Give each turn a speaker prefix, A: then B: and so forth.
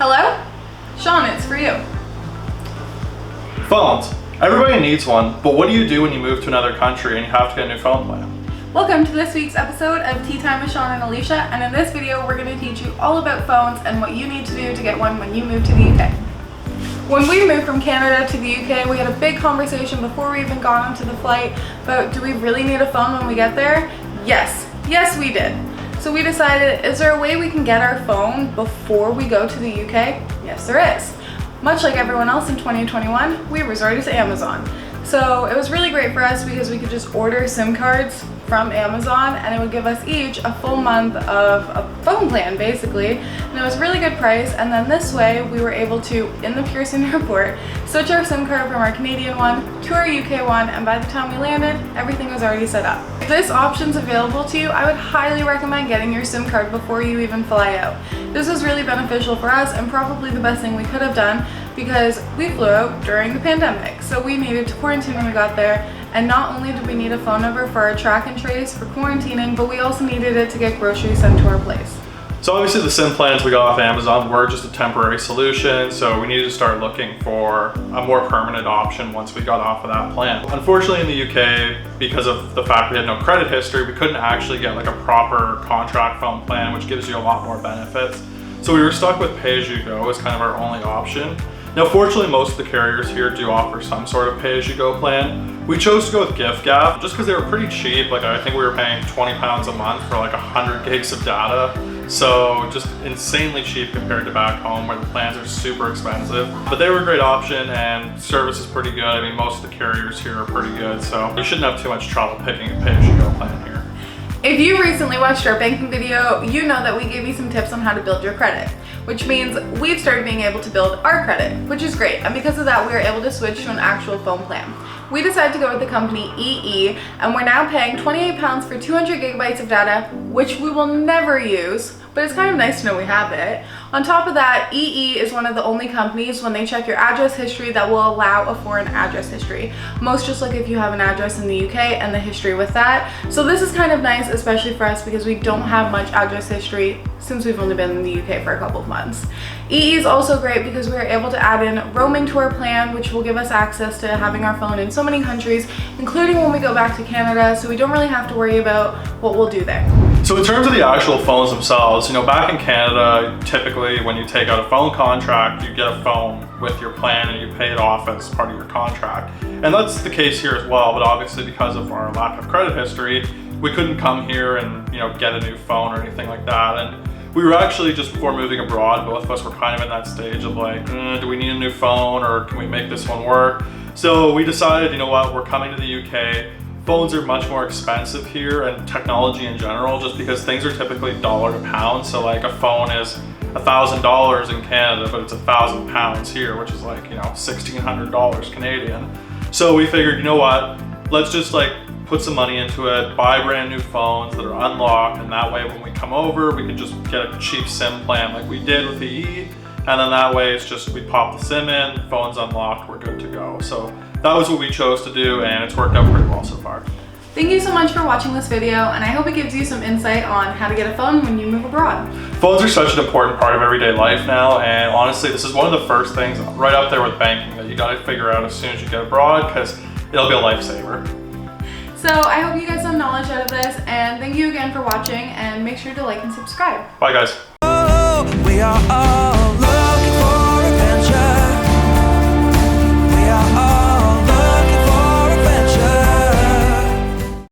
A: Hello? Shawn, it's for you.
B: Phones. Everybody needs one, but what do you do when you move to another country and you have to get a new phone plan?
A: Welcome to this week's episode of Tea Time with Shawn and Aleesha, and in this video we're going to teach you all about phones and what you need to do to get one when you move to the UK. When we moved from Canada to the UK, we had a big conversation before we even got onto the flight about, do we really need a phone when we get there? Yes we did. So we decided, is there a way we can get our phone before we go to the UK? Yes, there is. Much like everyone else in 2021, we resorted to Amazon. So it was really great for us because we could just order SIM cards from Amazon and it would give us each a full month of a phone plan basically, and it was a really good price. And then this way we were able to, in the Pearson airport, switch our SIM card from our Canadian one to our UK one, and by the time we landed, everything was already set up. If this option's available to you, I would highly recommend getting your SIM card before you even fly out. This was really beneficial for us and probably the best thing we could have done because we flew out during the pandemic, so we needed to quarantine when we got there. And not only did we need a phone number for our track and trace for quarantining, but we also needed it to get groceries sent to our place.
B: So obviously the SIM plans we got off Amazon were just a temporary solution, so we needed to start looking for a more permanent option once we got off of that plan. Unfortunately in the UK, because of the fact we had no credit history, we couldn't actually get like a proper contract phone plan, which gives you a lot more benefits. So we were stuck with pay-as-you-go as kind of our only option. Now fortunately most of the carriers here do offer some sort of pay-as-you-go plan. We chose to go with giffgaff just because they were pretty cheap. Like I think we were paying £20 a month for like 100 gigs of data. So just insanely cheap compared to back home where the plans are super expensive. But they were a great option and service is pretty good. I mean, most of the carriers here are pretty good, so you shouldn't have too much trouble picking a pay-as-you-go plan here.
A: If you recently watched our banking video, you know that we gave you some tips on how to build your credit, which means we've started being able to build our credit, which is great. And because of that, we were able to switch to an actual phone plan. We decided to go with the company EE, and we're now paying £28 for 200 gigabytes of data, which we will never use, but it's kind of nice to know we have it. On top of that, EE is one of the only companies when they check your address history that will allow a foreign address history. Most just like if you have an address in the UK and the history with that. So this is kind of nice, especially for us because we don't have much address history since we've only been in the UK for a couple of months. EE is also great because we are able to add in roaming to our plan, which will give us access to having our phone in so many countries, including when we go back to Canada, so we don't really have to worry about what we'll do there.
B: So in terms of the actual phones themselves, you know, back in Canada, typically when you take out a phone contract, you get a phone with your plan and you pay it off as part of your contract. And that's the case here as well, but obviously because of our lack of credit history, we couldn't come here and, you know, get a new phone or anything like that. And we were actually, just before moving abroad, both of us were kind of in that stage of like, do we need a new phone or can we make this one work? So we decided, you know what, we're coming to the UK. Phones are much more expensive here, and technology in general, just because things are typically dollar to pound. So like a phone is $1,000 in Canada, but it's £1,000 here, which is like, you know, $1,600 Canadian. So we figured, you know what, let's just like put some money into it, buy brand new phones that are unlocked, and that way when we come over, we can just get a cheap SIM plan like we did with the E, and then that way it's just, we pop the SIM in, phone's unlocked, we're good to go. So that was what we chose to do, and it's worked out pretty well so far.
A: Thank you so much for watching this video, and I hope it gives you some insight on how to get a phone when you move abroad.
B: Phones are such an important part of everyday life now, and honestly, this is one of the first things right up there with banking that you gotta figure out as soon as you get abroad, because it'll be a lifesaver.
A: So I hope you get some knowledge out of this, and thank you again for watching, and make sure to like and subscribe.
B: Bye guys.
C: Oh, we are all